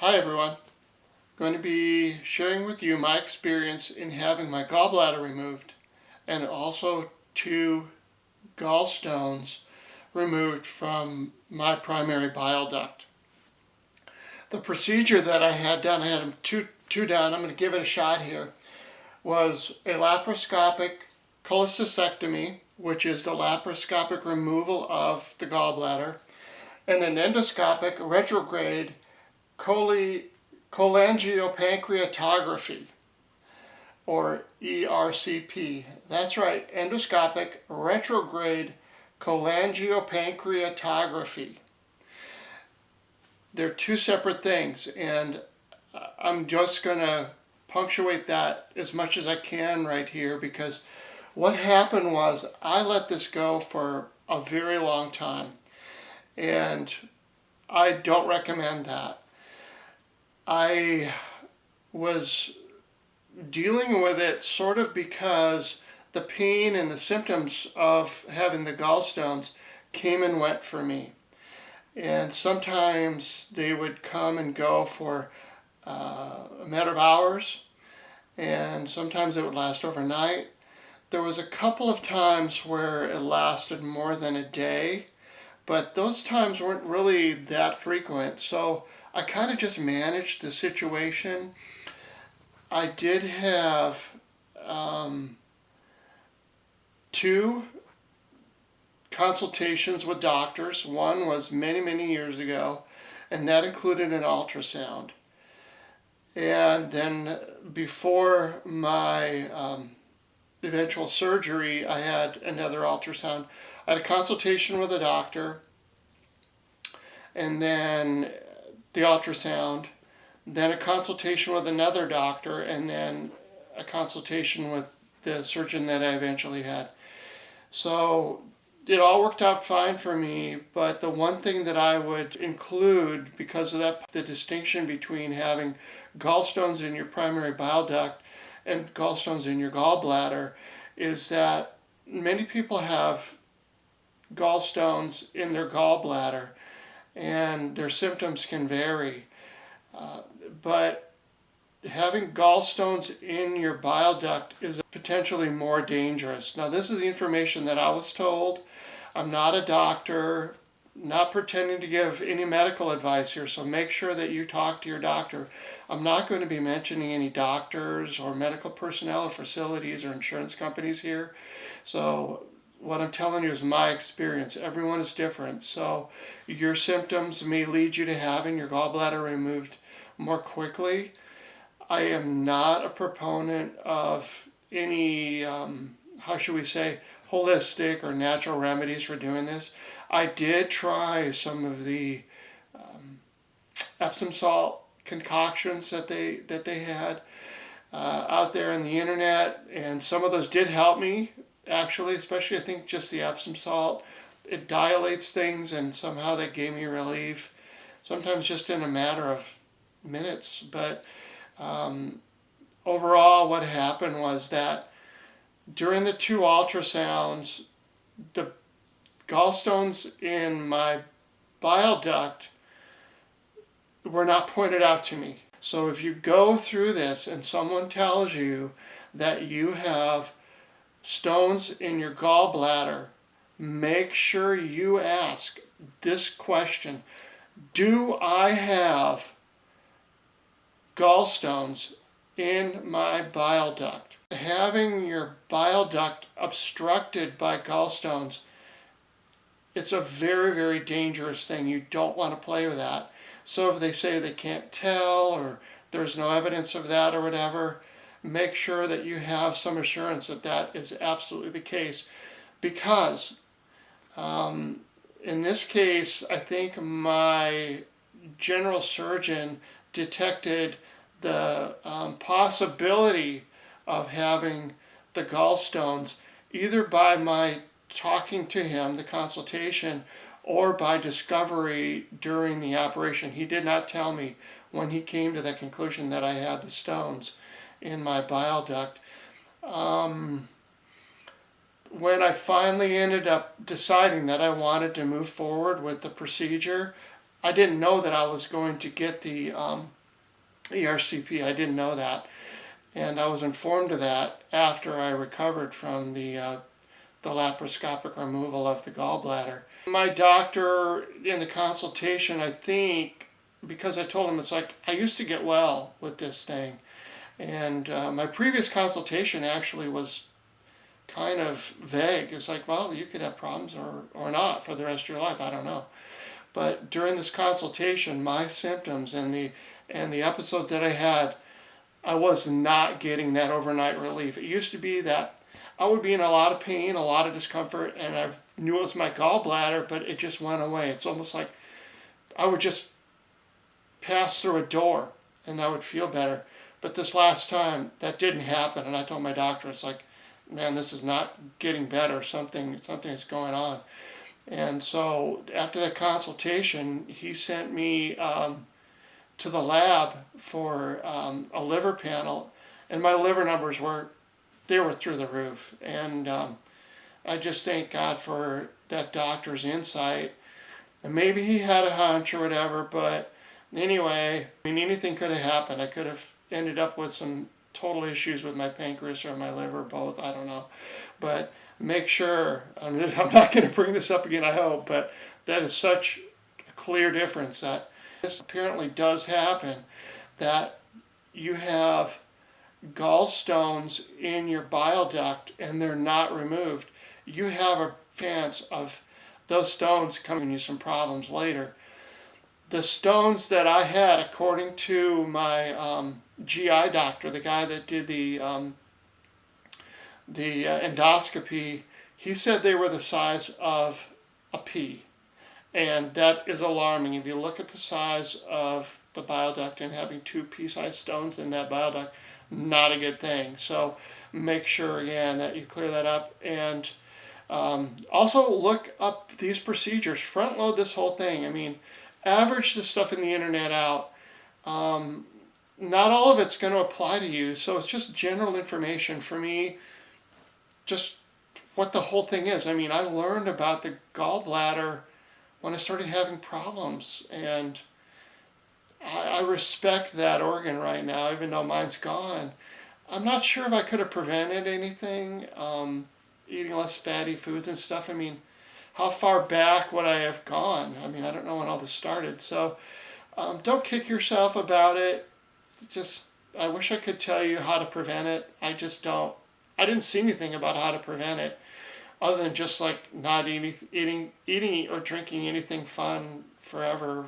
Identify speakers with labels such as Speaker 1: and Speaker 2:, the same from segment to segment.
Speaker 1: Hi everyone. Going to be sharing with you my experience in having my gallbladder removed and also 2 gallstones removed from my primary bile duct. The procedure that I had done, I had them two done, I'm going to give it a shot here, was a laparoscopic cholecystectomy, which is the laparoscopic removal of the gallbladder, and an endoscopic retrograde cholangiopancreatography, or ERCP. That's right, endoscopic retrograde cholangiopancreatography. They're 2 separate things, and I'm just going to punctuate that as much as I can right here, because what happened was I let this go for a very long time, and I don't recommend that. I was dealing with it sort of because the pain and the symptoms of having the gallstones came and went for me. And sometimes they would come and go for a matter of hours, and sometimes it would last overnight. There was a couple of times where it lasted more than a day, but those times weren't really that frequent, so I kind of just managed the situation. I did have 2 consultations with doctors. One was many years ago, and that included an ultrasound. And then before my eventual surgery, I had another ultrasound. I had a consultation with a doctor, and then the ultrasound, then a consultation with another doctor, and then a consultation with the surgeon that I eventually had. So it all worked out fine for me, but the one thing that I would include, because of that, the distinction between having gallstones in your primary bile duct and gallstones in your gallbladder, is that many people have gallstones in their gallbladder and their symptoms can vary. But having gallstones in your bile duct is potentially more dangerous. Now, this is the information that I was told. I'm not a doctor, not pretending to give any medical advice here, so make sure that you talk to your doctor. I'm not going to be mentioning any doctors or medical personnel or facilities or insurance companies here. So what I'm telling you is my experience. Everyone is different, so your symptoms may lead you to having your gallbladder removed more quickly. I am not a proponent of any, how should we say, holistic or natural remedies for doing this. I did try some of the Epsom salt concoctions that they had out there on the internet, and some of those did help me, actually, especially I think just the Epsom salt. It dilates things, and somehow that gave me relief, sometimes just in a matter of minutes. But overall, what happened was that during the 2 ultrasounds, the gallstones in my bile duct were not pointed out to me. So if you go through this and someone tells you that you have stones in your gallbladder, make sure you ask this question: do I have gallstones in my bile duct? Having your bile duct obstructed by gallstones, it's a very dangerous thing. You don't want to play with that. So if they say they can't tell, or there's no evidence of that or whatever, make sure that you have some assurance that that is absolutely the case. Because in this case, I think my general surgeon detected the possibility of having the gallstones either by my talking to him, the consultation, or by discovery during the operation. He did not tell me when he came to that conclusion that I had the stones in my bile duct. When I finally ended up deciding that I wanted to move forward with the procedure, I didn't know that I was going to get the ERCP. I didn't know that. And I was informed of that after I recovered from the laparoscopic removal of the gallbladder. My doctor in the consultation, I think, because I told him, it's like, I used to get well with this thing. And my previous consultation actually was kind of vague. It's like, well, you could have problems or not for the rest of your life. I don't know. But during this consultation, my symptoms and the episodes that I had, I was not getting that overnight relief. It used to be that I would be in a lot of pain, a lot of discomfort, and I knew it was my gallbladder, but it just went away. It's almost like I would just pass through a door and I would feel better. But this last time, that didn't happen, and I told my doctor, it's like, man, this is not getting better. Something is going on. And so after that consultation, he sent me to the lab for a liver panel, and my liver numbers were through the roof. And I just thank God for that doctor's insight. And maybe he had a hunch or whatever, but anyway, I mean, anything could have happened. I could have ended up with some total issues with my pancreas or my liver, both, I don't know. But make sure, I'm not going to bring this up again, I hope, but that is such a clear difference that this apparently does happen, that you have gallstones in your bile duct and they're not removed. You have a chance of those stones causing you some problems later. The stones that I had, according to my GI doctor, the guy that did the endoscopy, he said they were the size of a pea. And that is alarming. If you look at the size of the bile duct and having 2 pea-sized stones in that bile duct, not a good thing. So make sure, again, that you clear that up. And also look up these procedures. Front load this whole thing. I mean, average the stuff in the internet out. Not all of it's going to apply to you. So it's just general information for me, just what the whole thing is. I mean, I learned about the gallbladder when I started having problems, and I respect that organ right now, even though mine's gone. I'm not sure if I could have prevented anything, eating less fatty foods and stuff. I mean, how far back would I have gone? I mean, I don't know when all this started. So don't kick yourself about it. Just, I wish I could tell you how to prevent it. I just don't. I didn't see anything about how to prevent it, other than just like not eating or drinking anything fun forever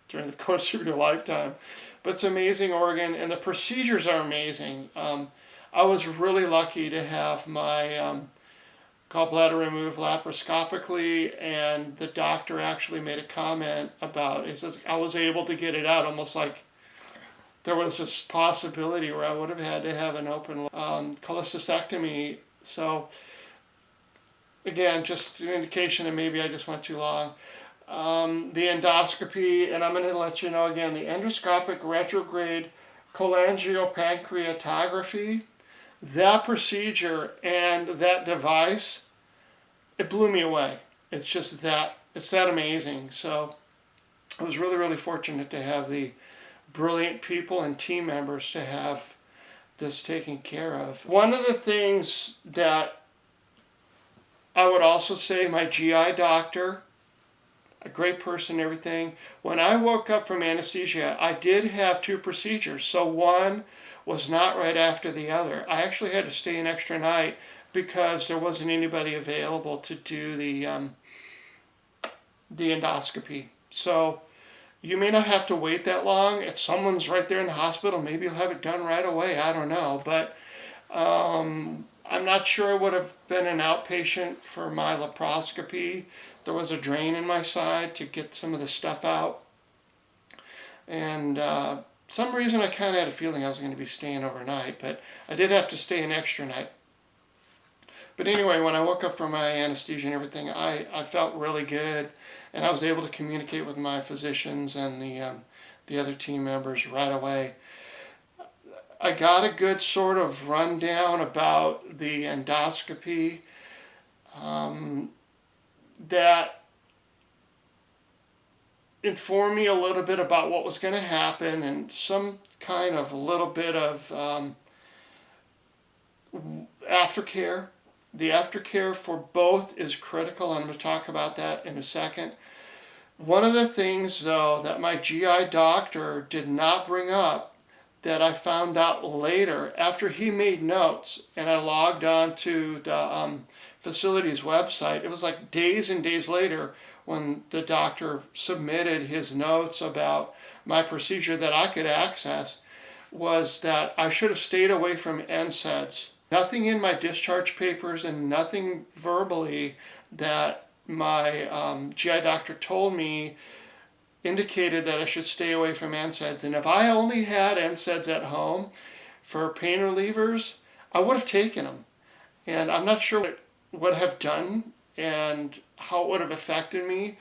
Speaker 1: during the course of your lifetime. But it's an amazing organ, and the procedures are amazing. I was really lucky to have my gallbladder removed laparoscopically, and the doctor actually made a comment about it. He says, I was able to get it out, almost like there was this possibility where I would have had to have an open cholecystectomy. So again, just an indication that maybe I just went too long. The endoscopy, and I'm going to let you know again, the endoscopic retrograde cholangiopancreatography, that procedure and that device, it blew me away. It's just that, it's that amazing. So I was really, really fortunate to have the brilliant people and team members to have this taken care of. One of the things that I would also say, my GI doctor, a great person and everything, when I woke up from anesthesia, I did have 2 procedures. So one was not right after the other. I actually had to stay an extra night because there wasn't anybody available to do the endoscopy. So you may not have to wait that long. If someone's right there in the hospital, maybe you'll have it done right away. I don't know. But I'm not sure I would have been an outpatient for my laparoscopy. There was a drain in my side to get some of the stuff out. And some reason I kind of had a feeling I was going to be staying overnight, but I did have to stay an extra night. But anyway, when I woke up from my anesthesia and everything, I felt really good, and I was able to communicate with my physicians and the other team members right away. I got a good sort of rundown about the endoscopy, that inform me a little bit about what was going to happen and some kind of a little bit of aftercare. The aftercare for both is critical. I'm going to talk about that in a second. One of the things, though, that my GI doctor did not bring up that I found out later after he made notes and I logged on to the facility's website, it was like days and days later when the doctor submitted his notes about my procedure that I could access, was that I should have stayed away from NSAIDs. Nothing in my discharge papers and nothing verbally that my GI doctor told me indicated that I should stay away from NSAIDs. And if I only had NSAIDs at home for pain relievers, I would have taken them. And I'm not sure what it would have done and how it would have affected me,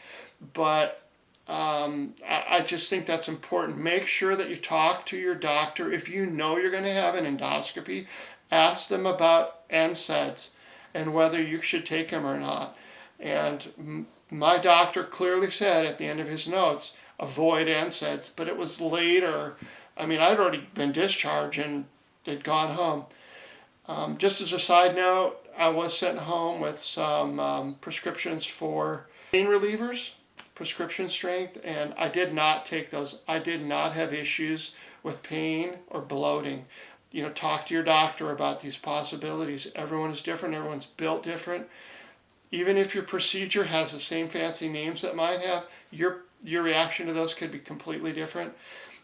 Speaker 1: but I just think that's important. Make sure that you talk to your doctor. If you know you're going to have an endoscopy, ask them about NSAIDs and whether you should take them or not. And my doctor clearly said at the end of his notes, avoid NSAIDs, but it was later. I mean, I'd already been discharged and had gone home. Just as a side note, I was sent home with some prescriptions for pain relievers, prescription strength, and I did not take those. I did not have issues with pain or bloating. You know, talk to your doctor about these possibilities. Everyone is different. Everyone's built different. Even if your procedure has the same fancy names that mine have, your reaction to those could be completely different.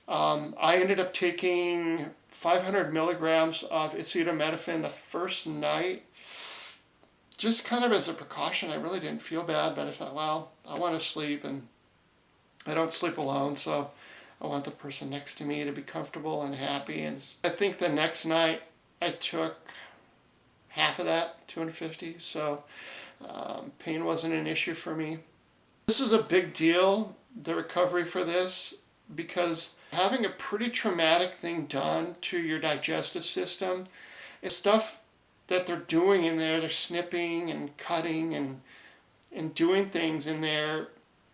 Speaker 1: I ended up taking 500 milligrams of acetaminophen the first night, just kind of as a precaution. I really didn't feel bad, but I thought, well, I want to sleep, and I don't sleep alone, so I want the person next to me to be comfortable and happy. And I think the next night I took half of that, 250, so pain wasn't an issue for me. This is a big deal, the recovery for this, because having a pretty traumatic thing done to your digestive system, it's stuff that they're doing in there. They're snipping and cutting and doing things in there,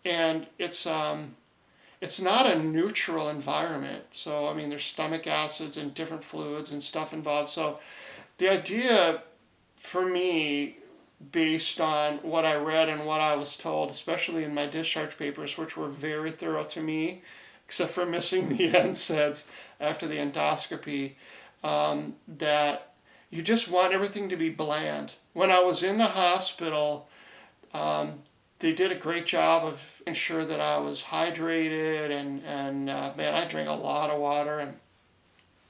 Speaker 1: and it's not a neutral environment. So I mean, there's stomach acids and different fluids and stuff involved. So the idea for me, based on what I read and what I was told, especially in my discharge papers, which were very thorough to me, except for missing the NSAIDs after the endoscopy, that you just want everything to be bland. When I was in the hospital, they did a great job of ensuring that I was hydrated, and man, I drank a lot of water and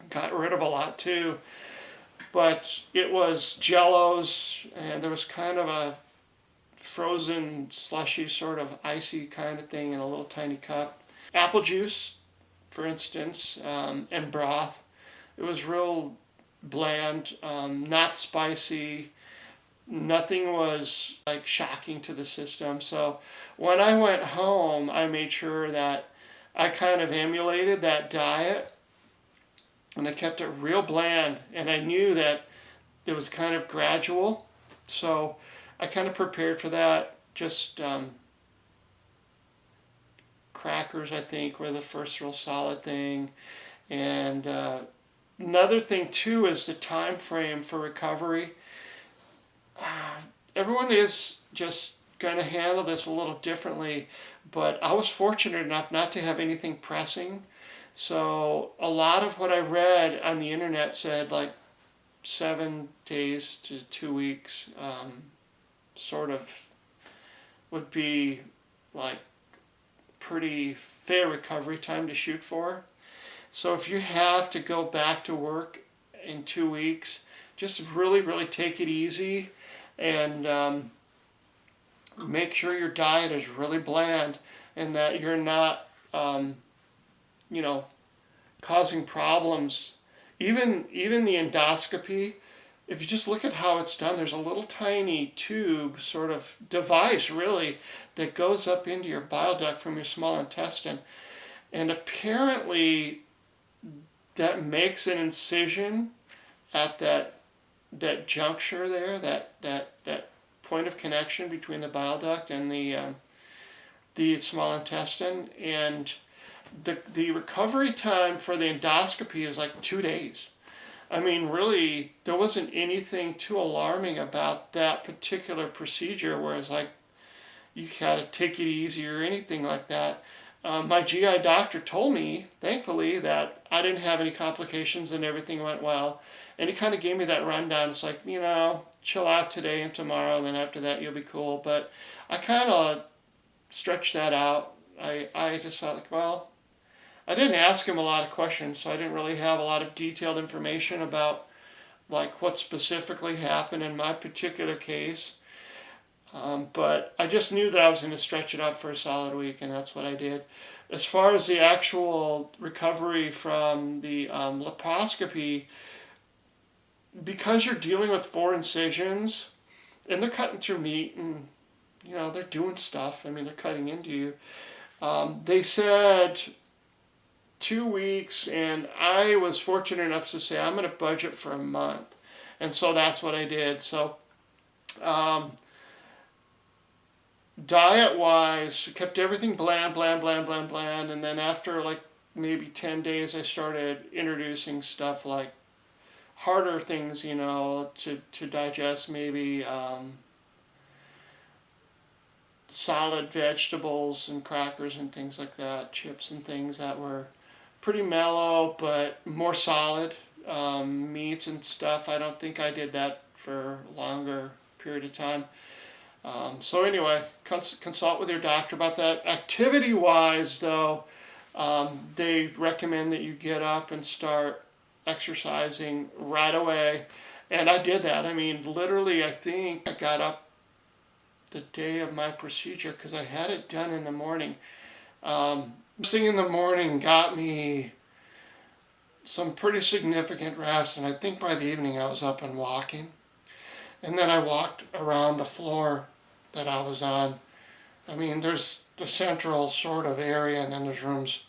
Speaker 1: got rid of a lot too. But it was Jellos, and there was kind of a frozen, slushy, sort of icy kind of thing in a little tiny cup. Apple juice, for instance, and broth. It was real bland, not spicy. Nothing was like shocking to the system. So when I went home, I made sure that I kind of emulated that diet, and I kept it real bland, and I knew that it was kind of gradual. So I kind of prepared for that. Just crackers, I think, were the first real solid thing. And another thing too is the time frame for recovery. Everyone is just going to handle this a little differently, but I was fortunate enough not to have anything pressing. So a lot of what I read on the internet said like 7 days to 2 weeks, sort of would be like pretty fair recovery time to shoot for. So if you have to go back to work in 2 weeks, just really, really take it easy, and make sure your diet is really bland and that you're not, causing problems. Even the endoscopy, if you just look at how it's done, there's a little tiny tube, sort of device really, that goes up into your bile duct from your small intestine. And apparently that makes an incision at that juncture there, that point of connection between the bile duct and the small intestine, and the recovery time for the endoscopy is like 2 days. I mean, really, there wasn't anything too alarming about that particular procedure, whereas like you gotta take it easy or anything like that. My GI doctor told me, thankfully, that I didn't have any complications and everything went well. And he kind of gave me that rundown. It's like, chill out today and tomorrow, and then after that you'll be cool. But I kind of stretched that out. I just thought, like, well, I didn't ask him a lot of questions, so I didn't really have a lot of detailed information about like what specifically happened in my particular case. But I just knew that I was going to stretch it out for a solid week, and that's what I did. As far as the actual recovery from the laparoscopy, because you're dealing with 4 incisions, and they're cutting through meat, and they're doing stuff. I mean, they're cutting into you. They said 2 weeks, and I was fortunate enough to say I'm going to budget for a month, and so that's what I did. So. Diet-wise, kept everything bland, and then after like maybe 10 days, I started introducing stuff like harder things, to digest, maybe solid vegetables and crackers and things like that, chips and things that were pretty mellow but more solid. Meats and stuff, I don't think I did that for a longer period of time. So anyway, consult with your doctor about that. Activity-wise, though, they recommend that you get up and start exercising right away. And I did that. I mean, literally, I think I got up the day of my procedure because I had it done in the morning. First thing in the morning got me some pretty significant rest, and I think by the evening I was up and walking. And then I walked around the floor that I was on. I mean, there's the central sort of area, and then there's rooms,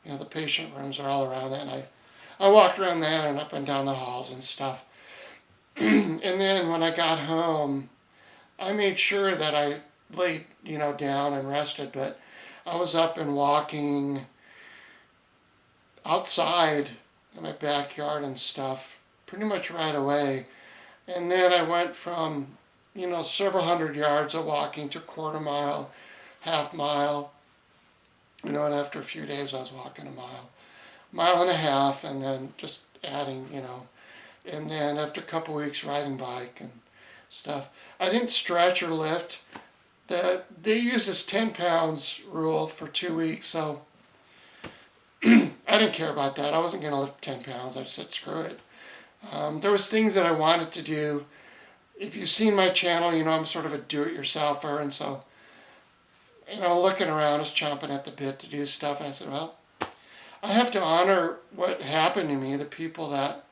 Speaker 1: the patient rooms are all around that. And I walked around that and up and down the halls and stuff. And then when I got home, I made sure that I laid, down and rested, but I was up and walking outside in my backyard and stuff pretty much right away. And then I went from, several hundred yards of walking to quarter mile, half mile, and after a few days I was walking a mile and a half, and then just adding, and then after a couple weeks riding bike and stuff. I didn't stretch or lift. They use this 10 pounds rule for 2 weeks, so I didn't care about that. I wasn't going to lift 10 pounds. I said, screw it. There was things that I wanted to do. If you've seen my channel, I'm sort of a do-it-yourselfer, and so, looking around, I was chomping at the bit to do stuff, and I said, well, I have to honor what happened to me, the people that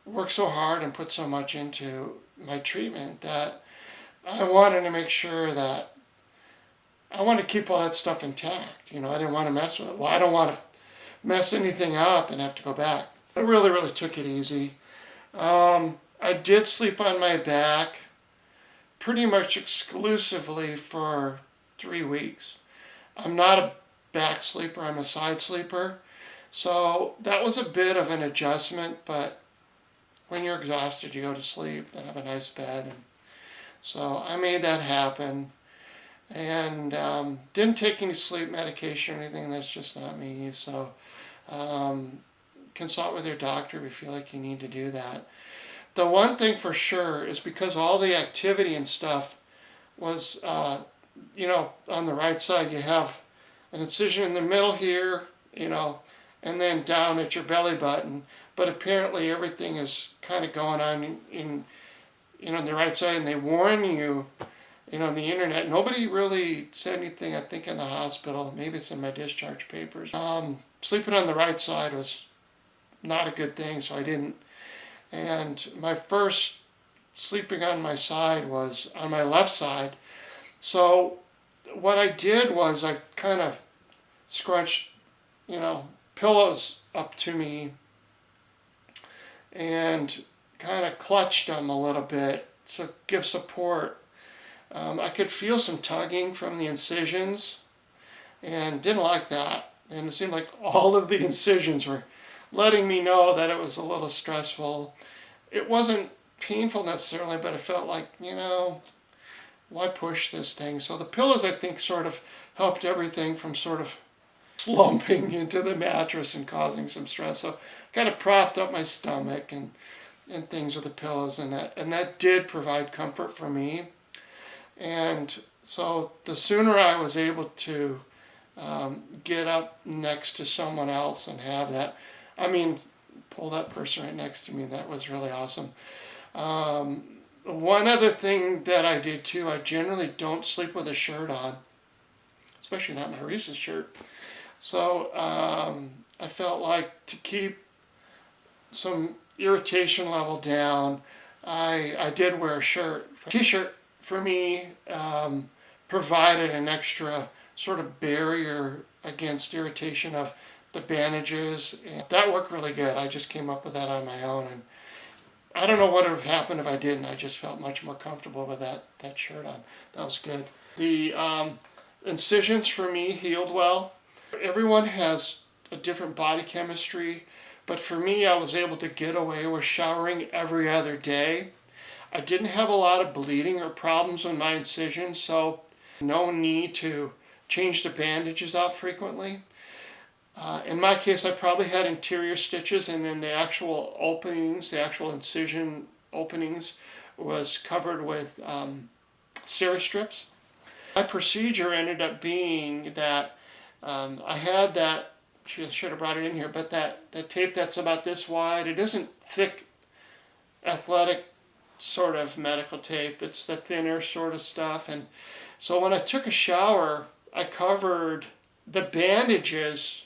Speaker 1: worked so hard and put so much into my treatment, that I wanted to make sure that I wanted to keep all that stuff intact. I didn't want to mess with it. Well, I don't want to mess anything up and have to go back. I really, really took it easy. I did sleep on my back pretty much exclusively for 3 weeks. I'm not a back sleeper, I'm a side sleeper. So that was a bit of an adjustment, but when you're exhausted, you go to sleep and have a nice bed. And so I made that happen, and didn't take any sleep medication or anything. That's just not me. So consult with your doctor if you feel like you need to do that. The one thing for sure is, because all the activity and stuff was, on the right side, you have an incision in the middle here, and then down at your belly button. But apparently everything is kind of going on in the right side, and they warn you, on the internet. Nobody really said anything, I think, in the hospital. Maybe it's in my discharge papers. Sleeping on the right side was not a good thing, so I didn't. And my first sleeping on my side was on my left side. So what I did was I kind of scrunched, pillows up to me and kind of clutched them a little bit to give support. I could feel some tugging from the incisions, and didn't like that. And it seemed like all of the incisions were letting me know that it was a little stressful. It wasn't painful necessarily, but it felt like, why push this thing? So the pillows, I think, sort of helped everything from sort of slumping into the mattress and causing some stress. So kind of propped up my stomach and things with the pillows, and that did provide comfort for me. And so the sooner I was able to get up next to someone else and have that, pull that person right next to me, that was really awesome. One other thing that I did too, I generally don't sleep with a shirt on, especially not my Reese's shirt. So I felt like to keep some irritation level down, I did wear a shirt. T-shirt for me provided an extra sort of barrier against irritation of the bandages. And that worked really good. I just came up with that on my own, and I don't know what would have happened if I didn't. I just felt much more comfortable with that shirt on. That was good. The incisions for me healed well. Everyone has a different body chemistry, but for me, I was able to get away with showering every other day. I didn't have a lot of bleeding or problems with my incisions, so no need to change the bandages out frequently. In my case, I probably had interior stitches, and then the actual openings, the actual incision openings, was covered with steri-strips. My procedure ended up being that I had that, should have brought it in here, but that tape that's about this wide, it isn't thick, athletic sort of medical tape. It's the thinner sort of stuff. And so when I took a shower, I covered the bandages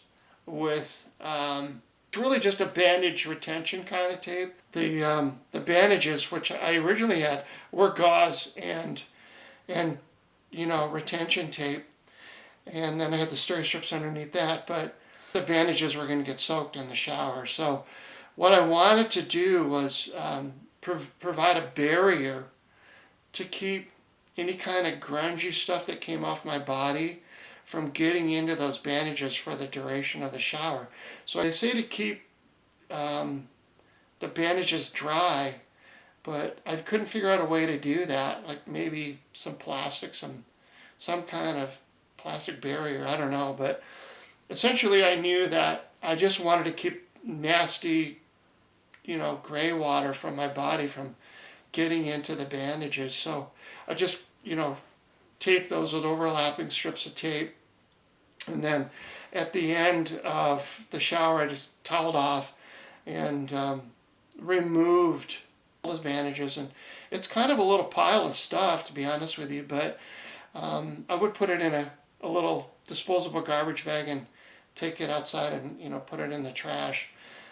Speaker 1: with really just a bandage retention kind of tape. The bandages, which I originally had, were gauze and retention tape. And then I had the steri-strips underneath that, but the bandages were going to get soaked in the shower. So what I wanted to do was provide a barrier to keep any kind of grungy stuff that came off my body from getting into those bandages for the duration of the shower. So I say to keep the bandages dry, but I couldn't figure out a way to do that, like maybe some plastic, some kind of plastic barrier, I don't know. But essentially I knew that I just wanted to keep nasty, gray water from my body from getting into the bandages. So I just, taped those with overlapping strips of tape. And then at the end of the shower, I just toweled off and removed all those bandages. And it's kind of a little pile of stuff, to be honest with you, but I would put it in a little disposable garbage bag and take it outside and, put it in the trash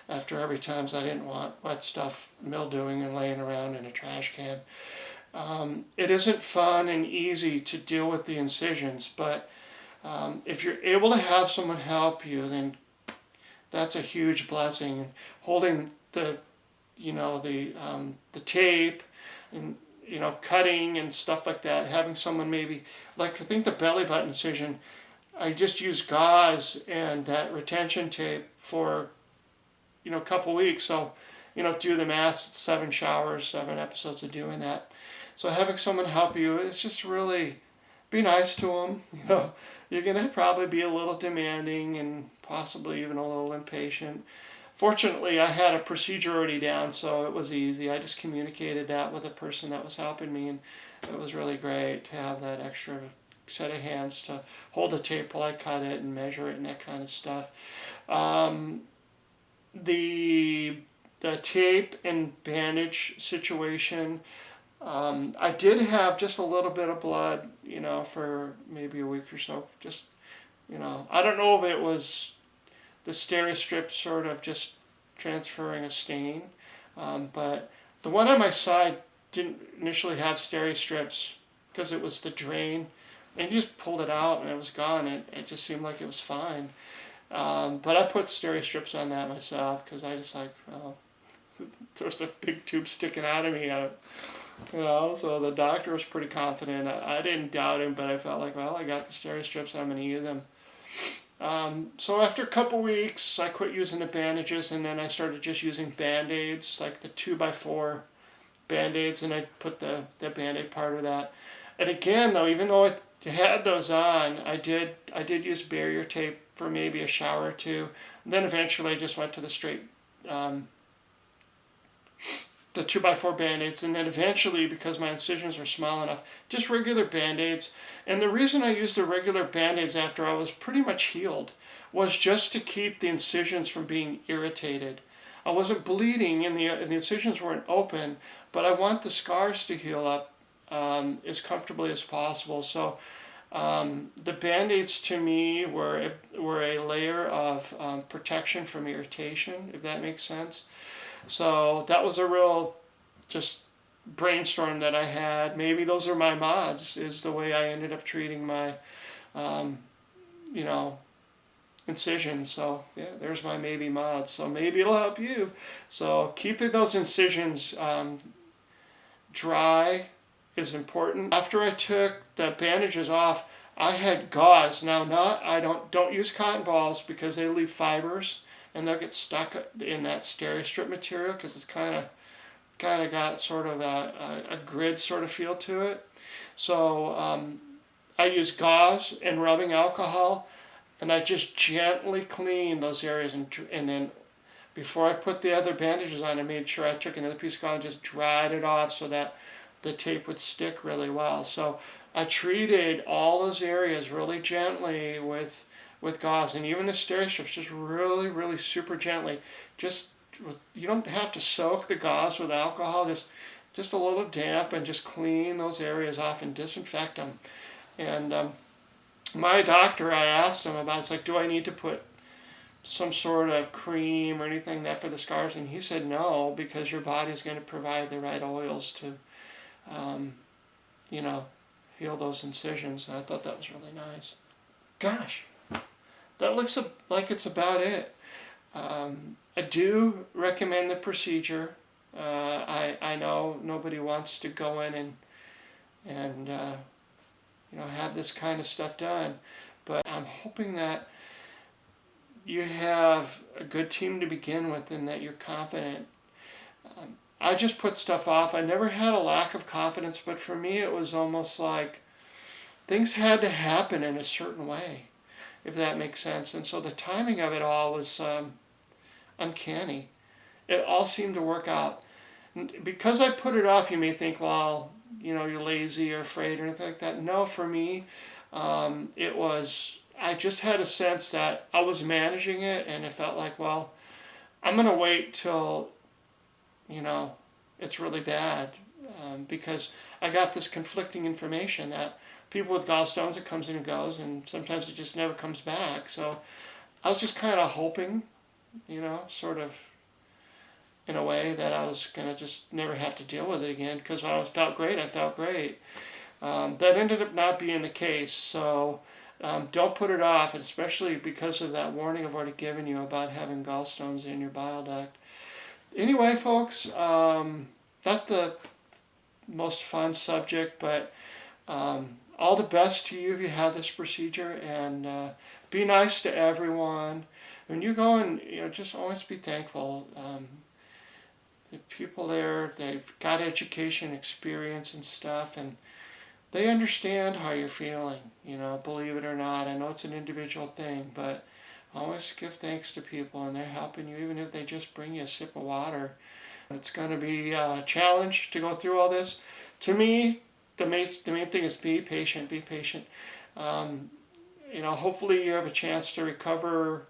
Speaker 1: after every time, so I didn't want wet stuff mildewing and laying around in a trash can. It isn't fun and easy to deal with the incisions, but if you're able to have someone help you, then that's a huge blessing. Holding the tape and cutting and stuff like that, having someone maybe, like I think the belly button incision, I just used gauze and that retention tape for a couple weeks. So do the math, 7 showers, 7 episodes of doing that. So having someone help you, it's just really, be nice to them. You're going to probably be a little demanding and possibly even a little impatient. Fortunately, I had a procedure already down, so it was easy. I just communicated that with the person that was helping me, and it was really great to have that extra set of hands to hold the tape while I cut it and measure it and that kind of stuff. The tape and bandage situation, I did have just a little bit of blood, for maybe a week or so. Just, I don't know if it was the steri-strip sort of just transferring a stain, but the one on my side didn't initially have steri-strips because it was the drain, and you just pulled it out and it was gone. It just seemed like it was fine. But I put steri-strips on that myself because I just there's a big tube sticking out of me. So the doctor was pretty confident. I didn't doubt him, but I felt like, well, I got the steri-strips, I'm going to use them. So after a couple weeks, I quit using the bandages, and then I started just using Band-Aids, like the 2x4 Band-Aids, and I put the Band-Aid part of that. And again, though, even though I had those on, I did use barrier tape for maybe a shower or two. And then eventually I just went to the straight, the 2x4 Band-Aids, and then eventually, because my incisions were small enough, just regular Band-Aids. And the reason I used the regular Band-Aids after I was pretty much healed was just to keep the incisions from being irritated. I wasn't bleeding and the incisions weren't open, but I want the scars to heal up as comfortably as possible. So the Band-Aids to me were a layer of protection from irritation, if that makes sense. So that was a real just brainstorm that I had. Maybe those are my mods, is the way I ended up treating my, you know, incisions. So yeah, there's my maybe mod. So maybe it'll help you. So keeping those incisions dry is important. After I took the bandages off, I had gauze. Now, I don't use cotton balls because they leave fibers and they'll get stuck in that steri-strip material because it's kind of got sort of a grid sort of feel to it. So I use gauze and rubbing alcohol, and I just gently clean those areas, and then before I put the other bandages on, I made sure I took another piece of gauze and just dried it off so that the tape would stick really well. So I treated all those areas really gently with gauze, and even the steri-strips, just really, really super gently. You don't have to soak the gauze with alcohol, just a little damp, and just clean those areas off and disinfect them. And my doctor, I asked him about, it's like, do I need to put some sort of cream or anything that for the scars? And he said no, because your body's going to provide the right oils to, heal those incisions. And I thought that was really nice. Gosh, that looks like it's about it. I do recommend the procedure. I know nobody wants to go in and have this kind of stuff done, but I'm hoping that you have a good team to begin with and that you're confident. I just put stuff off. I never had a lack of confidence, but for me it was almost like things had to happen in a certain way, if that makes sense. And so the timing of it all was uncanny. It all seemed to work out. Because I put it off, you may think, well, you're lazy or afraid or anything like that. No, for me, it was, I just had a sense that I was managing it, and it felt like, well, I'm going to wait till, it's really bad, because I got this conflicting information that people with gallstones, it comes and it goes, and sometimes it just never comes back. So I was just kind of hoping, sort of in a way that I was going to just never have to deal with it again, because when I felt great, I felt great. That ended up not being the case, so don't put it off, and especially because of that warning I've already given you about having gallstones in your bile duct. Anyway, folks, not the most fun subject, but all the best to you if you have this procedure, and be nice to everyone. When you go and, just always be thankful. The people there, they've got education, experience and stuff, and they understand how you're feeling, believe it or not. I know it's an individual thing, but always give thanks to people, and they're helping you, even if they just bring you a sip of water. It's going to be a challenge to go through all this. To me, the main thing is be patient, be patient. Hopefully you have a chance to recover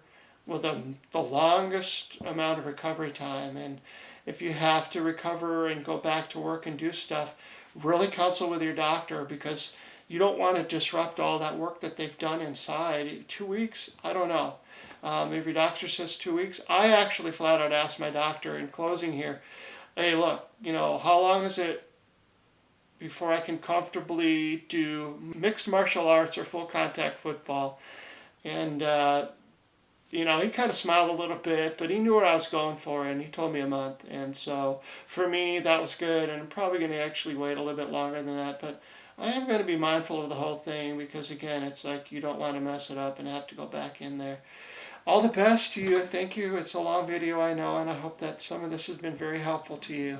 Speaker 1: with the longest amount of recovery time. And if you have to recover and go back to work and do stuff, really consult with your doctor, because you don't want to disrupt all that work that they've done inside. 2 weeks? I don't know. If your doctor says 2 weeks, I actually flat out asked my doctor in closing here, hey, look, how long is it before I can comfortably do mixed martial arts or full contact football? And, he kind of smiled a little bit, but he knew what I was going for, and he told me a month. And so for me, that was good, and I'm probably going to actually wait a little bit longer than that, but I am going to be mindful of the whole thing because, again, it's like you don't want to mess it up and have to go back in there. All the best to you, and thank you. It's a long video, I know, and I hope that some of this has been very helpful to you.